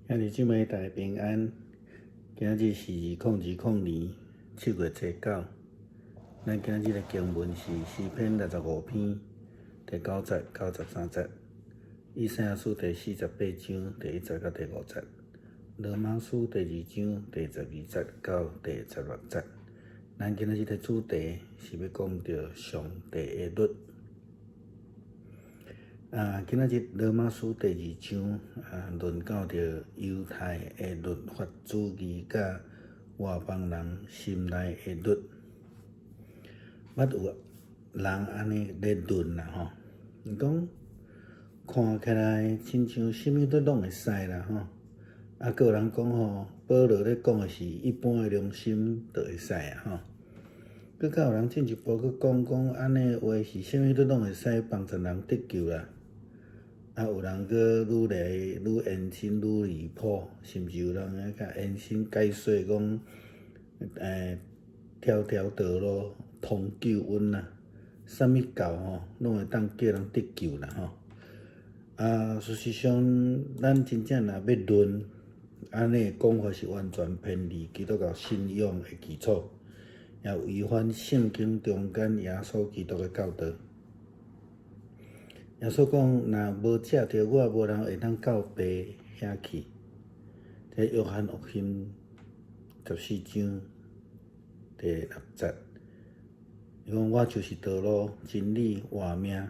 今日即摆大家平安。今日是20207月19。咱今日的经文是诗篇65篇第9节、93节，以赛亚书第48章第1节到第5节，罗马书第2章第12节到第16节。咱今日的主题是要讲到上帝的律。今日罗马书第2章论到着犹太的律法主义，甲外邦人心内的律。捌有人安尼咧论啦吼，伊讲看起来亲像啥物律拢会使啦吼。个有人讲吼，保罗咧讲的是一般的良心就会使吼。佮有人进一步佮讲安尼话是啥物律拢会使帮助人得救啦。有人佮愈来愈延伸愈离谱，甚至有人甲延伸解说讲，条条道路通救恩啦，啥物教吼，拢会当叫人得救啦吼。事实上，咱真正若要论，安尼讲法是完全偏离基督教信仰的基础，也违反圣经中间耶稣基督的教导。耶稣讲，若无藉着我，无人会当到爸遐去。这约翰福音14章第6节，伊讲我就是道路、真理、活命，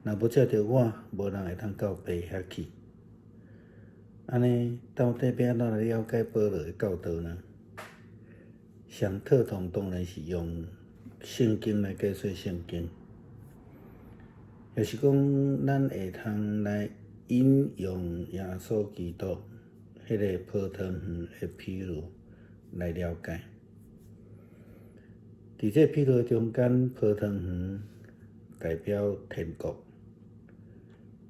若无藉着我，无人会当到爸遐去。安尼到底要安怎来了解保罗的教导呢？上妥当当然是用圣经来解说圣经。也是讲，咱会通来引用耶稣基督迄个泡汤圆的比喻来了解。伫这比喻中间，泡汤圆代表天国，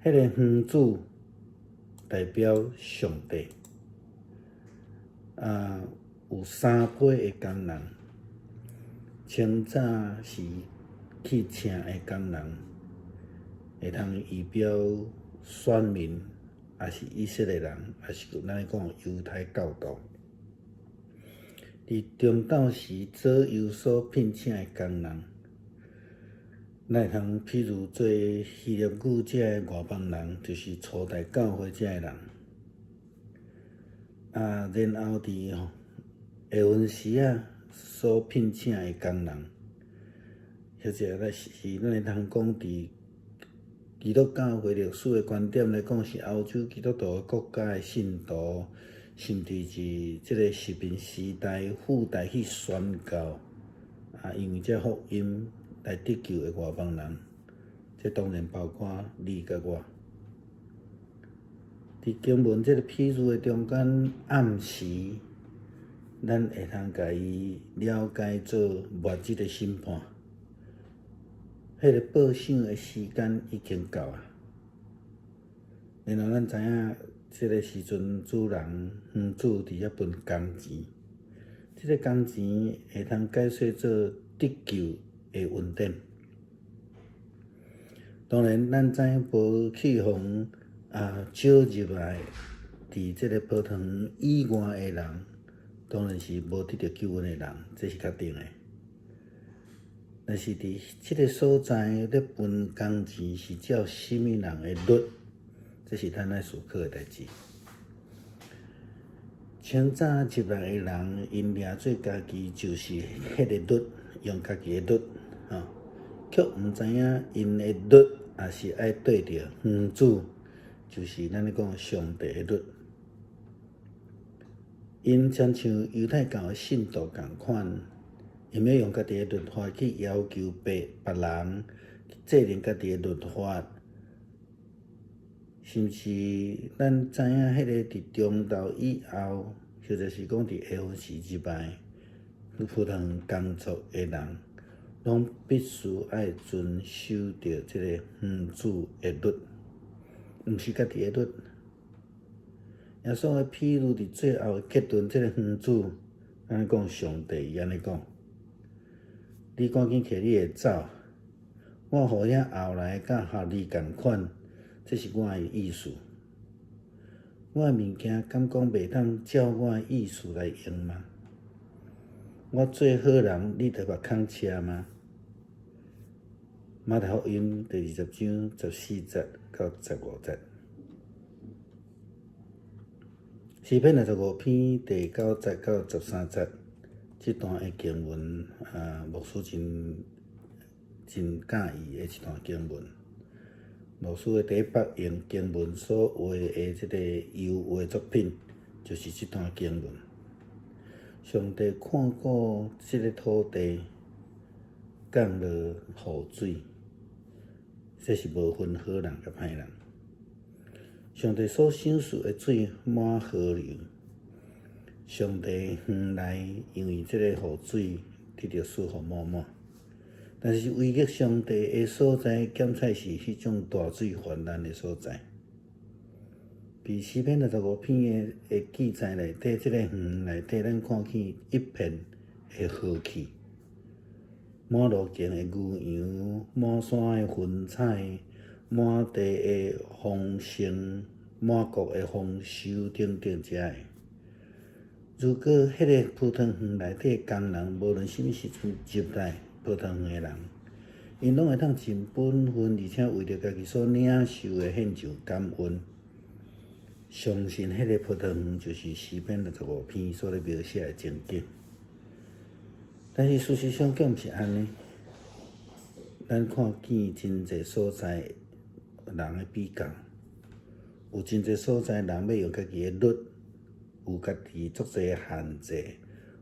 迄个园主代表上帝。有3批的工人，清早是去请的工人。会通预表选民，也是以色列人，也是咱讲犹太教徒。伫中昼时左右所聘请的工人，咱会通譬如做希腊语遮的外邦人，就是初代教会遮的人。然后伫下昏时所聘请的工人，或者是咱会通讲伫基督教会历史的观点来讲，是欧洲基督徒国家的信徒，甚至是即个殖民时代附带去宣告因为这福音来得救的外邦人，这当然包括你甲我。伫经文这个譬喻的中间暗示，咱会通甲伊了解做末日的审判。迄个报赏的时间已经到啊，然后咱知影，这个时阵主人园主伫遐分工钱，这个工钱会通解说做得救的恩典。当然，咱知影无去互招入来，伫这个泡汤圆以外的人，当然是无得到救恩的人，这是确定的。但是伫即个所在咧分工钱是照什么人的律，这是咱爱思考的代志。清早入来的人，因掠做家己就是迄个律，用家己的律，却毋知影因的律也是爱对着园主，就是咱咧讲上帝的律。因亲像犹太教的信徒共款。因要用家己的律法去要求别人制定家己的律法，甚至咱知影迄个伫中昼以后，或者是讲伫下昏时入来负责工作的人，拢必须爱遵守着即个园主的律，毋是家己的律。耶稣的譬喻伫最后的结论，即个园主安尼讲，上帝伊安尼讲。你赶紧摕你的走，我互遐后来甲合你共款，这是我的意思。我的物件敢讲袂当照我的意思来用吗？我做好人，你着目空车吗？马太福音第20章14节到15节。诗篇25篇第9节到13节，这段的经文，牧师真介意的一段经文。牧师的第8用经文所画的这个油画作品，就是这段经文。上帝看顾这个土地，降落雨水，这是无分好人甲歹人。上帝所赏赐的水满河流，上帝园内因为这个雨水得到赐福满满。但是唯一上帝的所在，检采是迄种大水泛滥的所在。伫诗篇25篇的记载内底，这个园内底，咱看见一片的和气，满路径的牛羊，满山的云彩，满地的丰盛，满国的丰收等等遮的。如果迄个葡萄园内底的工人，无论什么时阵入来葡萄园的人，因拢会当尽本分，而且为着家己所领受的献上感恩。相信迄个葡萄园就是诗篇25篇所咧描写的情景。但是事实上，竟毋是安尼。咱看见真侪所在人的比较，有真侪所在人要用家己的律，有家己足侪限制，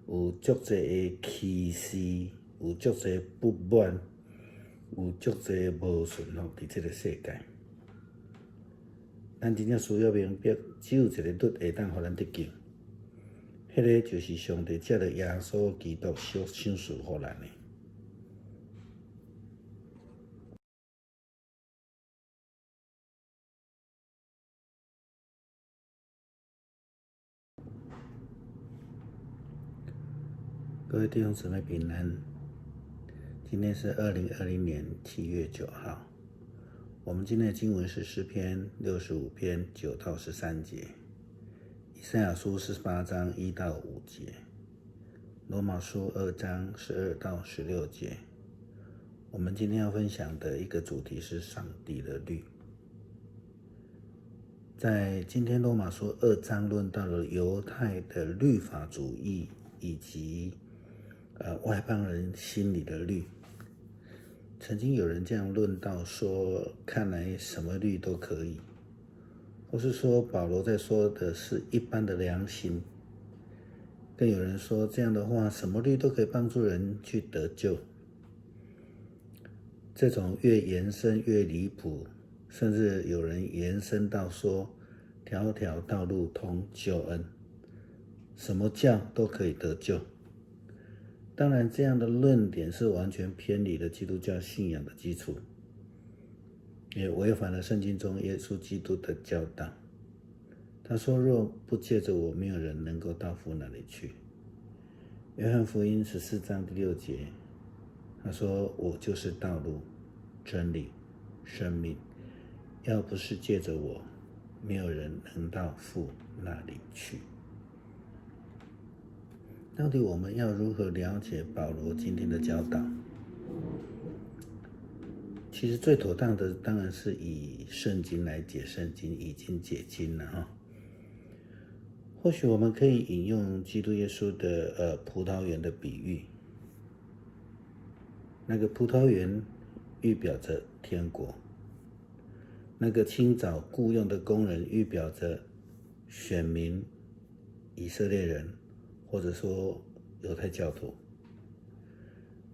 有足侪的歧视，有足侪不满，有足侪无顺服伫即个世界。咱真正需要明白，只有一个律会当互咱得救，迄个就是上帝借着耶稣基督所赏赐互咱的。各位弟兄姊妹平安，今天是2020年7月9号。我们今天的经文是诗篇65篇9到13节，以赛亚书48章1到5节，罗马书2章12到16节。我们今天要分享的一个主题是上帝的律。在今天罗马书2章论到了犹太的律法主义以及外邦人心里的律。曾经有人这样论到说，看来什么律都可以，或是说保罗在说的是一般的良心。更有人说这样的话，什么律都可以帮助人去得救。这种越延伸越离谱，甚至有人延伸到说，条条道路通救恩，什么教都可以得救。当然，这样的论点是完全偏离了基督教信仰的基础，也违反了圣经中耶稣基督的教导。他说：“若不借着我，没有人能够到父那里去。”约翰福音14章第6节，他说：“我就是道路、真理、生命，要不是借着我，没有人能到父那里去。”到底我们要如何了解保罗今天的教导？其实最妥当的当然是以圣经来解圣经，以经解经了哈。或许我们可以引用基督耶稣的葡萄园的比喻。那个葡萄园预表着天国，那个清早雇用的工人预表着选民以色列人，或者说犹太教徒。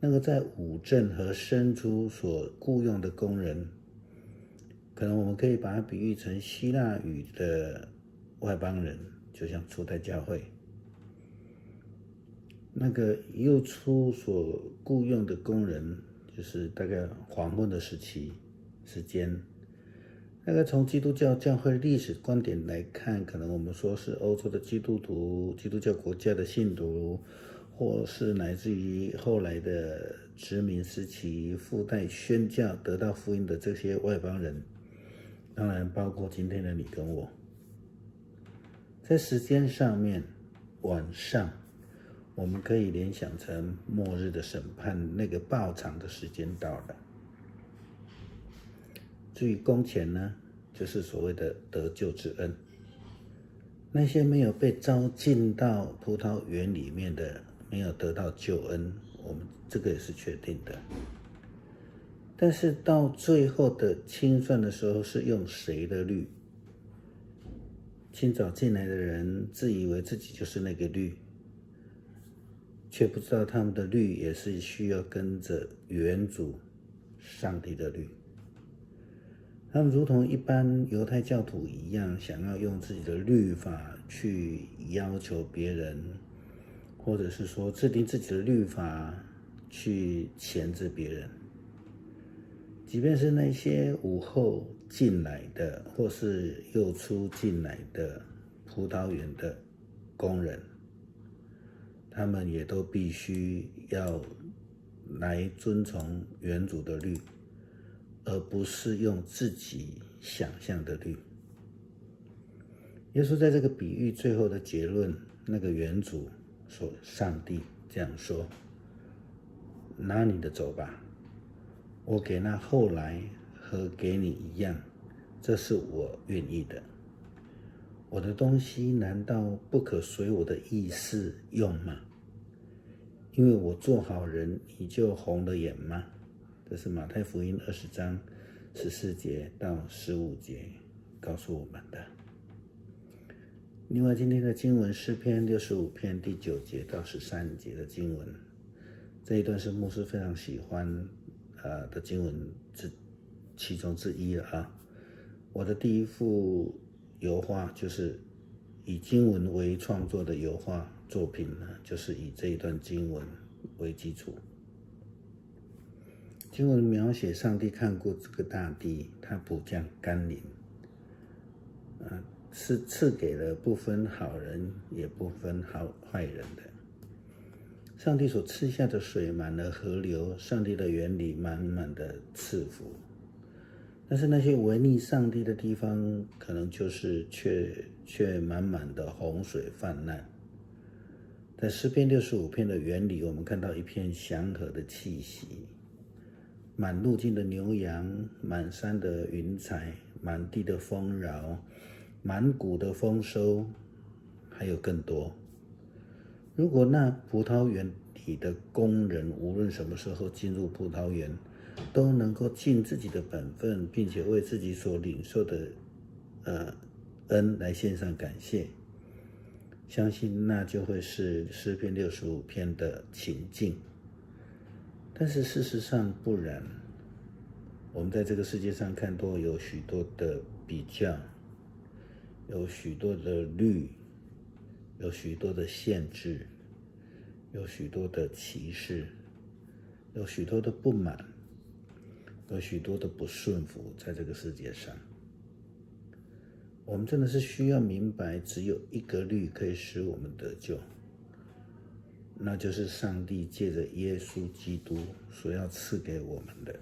那个在五镇和生猪所雇用的工人，可能我们可以把它比喻成希腊语的外邦人，就像初代教会。那个幼初所雇用的工人，就是大概黄昏的时间。大概从基督教教会历史观点来看，可能我们说是欧洲的基督徒、基督教国家的信徒，或是乃至于后来的殖民时期附带宣教得到福音的这些外邦人，当然包括今天的你跟我。在时间上面，晚上我们可以联想成末日的审判，那个报偿的时间到了。至于工钱呢，就是所谓的得救之恩。那些没有被招进到葡萄园里面的，没有得到救恩，我们这个也是确定的。但是到最后的清算的时候，是用谁的律？清早进来的人自以为自己就是那个律，却不知道他们的律也是需要跟着原主上帝的律。他们如同一般犹太教徒一样，想要用自己的律法去要求别人，或者是说制定自己的律法去钳制别人。即便是那些午后进来的，或是又出进来的葡萄园的工人，他们也都必须要来遵从原主的律，而不是用自己想象的律。耶稣在这个比喻最后的结论，那个原主说，上帝这样说：拿你的走吧，我给那后来和给你一样，这是我愿意的。我的东西难道不可随我的意思用吗？因为我做好人，你就红了眼吗？这是马太福音20章14节到15节告诉我们的。另外，今天的经文诗篇65篇第9节到13节的经文，这一段是牧师非常喜欢的经文其中之一了啊。我的第一幅油画就是以经文为创作的油画作品呢，就是以这一段经文为基础。经文描写上帝看过这个大地，他补降甘霖，是赐给了不分好人也不分坏人的。上帝所赐下的水满了河流，上帝的园里满满的赐福。但是那些违逆上帝的地方，可能就是却满满的洪水泛滥。在诗篇65篇的园里，我们看到一片祥和的气息，满路径的牛羊，满山的云彩，满地的丰饶，满谷的丰收，还有更多。如果那葡萄园里的工人无论什么时候进入葡萄园，都能够尽自己的本分，并且为自己所领受的恩来献上感谢，相信那就会是诗篇65篇的情境。但是事实上不然，我们在这个世界上看多有许多的比较，有许多的律，有许多的限制，有许多的歧视，有许多的不满，有许多的不顺服，在这个世界上，我们真的是需要明白，只有一个律可以使我们得救，那就是上帝借着耶稣基督所要赐给我们的。